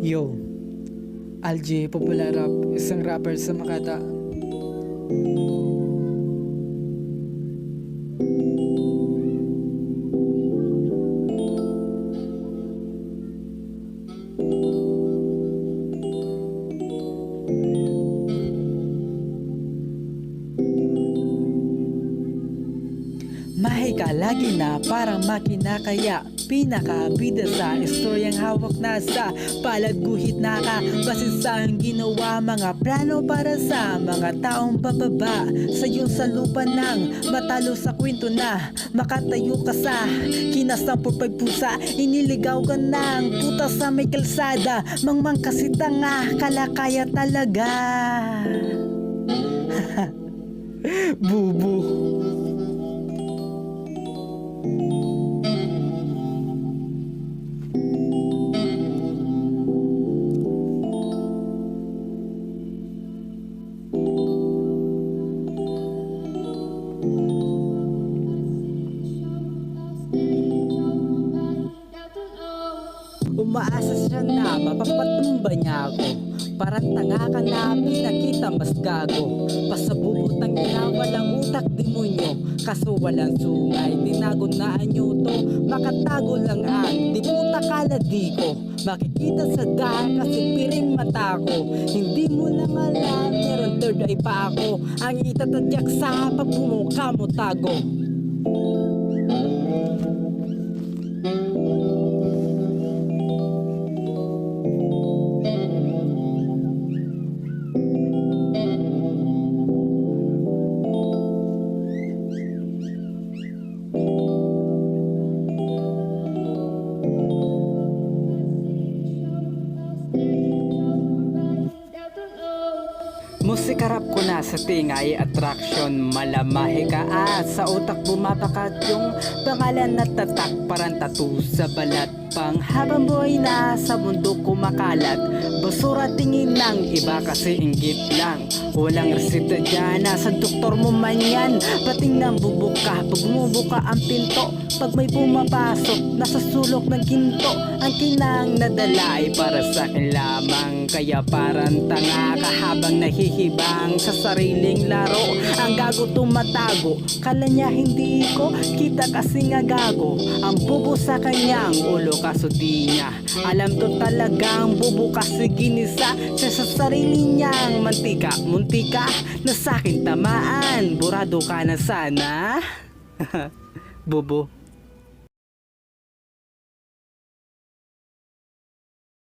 Yo, Algie Popular Rap, isang rapper sa Makata. Mahika lagi na parang makina kaya pinakabida sa istoryang hawak na sa palad guhit na ka basis sa ang ginawa mga plano para sa mga taong bababa sa iyong salupan ng matalo sa kwento na makatayo ka sa kinasampur pagpusa iniligaw ka ng puta sa may kalsada mangmang kasi tanga kalakaya talaga. Bubu. Umaasa siya na mapapatumba niya ako. Parang tanga ka na pinakita mas gago. Pasabubot ng ina walang utak demonyo. Kaso walang sungay tinago na anyo to. Makatago lang ang di puta kaladi ko. Makikita sa daan kasi piring mata ko. Hindi mo lang alam meron third eye pa ako. Ang itatadyak sa pagmumukha mo tago. Musika rap ko na sa tingay attraction malamahe ka at sa utak bumabakat yung pangalan na tatak parang tattoo sa balat pang habang buhay na sa mundo kumakalat basura tingin lang iba kasi inggit lang walang resita dyan nasa doktor mo man yan pating nang bubuka pag bumubuka ang pinto pag may pumapasok nasa sulok ng ginto ang kinang nadala ay para sa akin lamang kaya parang tanga ka habang nahihibang sa sariling laro ang gago tumatago kala niya hindi ko kita kasi nga gago ang bubo sa kanyang ulo kaso di niya alam to talagang bubo kasi ginisa siya sa sarili niyang mantika muntika na sakin tamaan burado ka na sana. Bubo.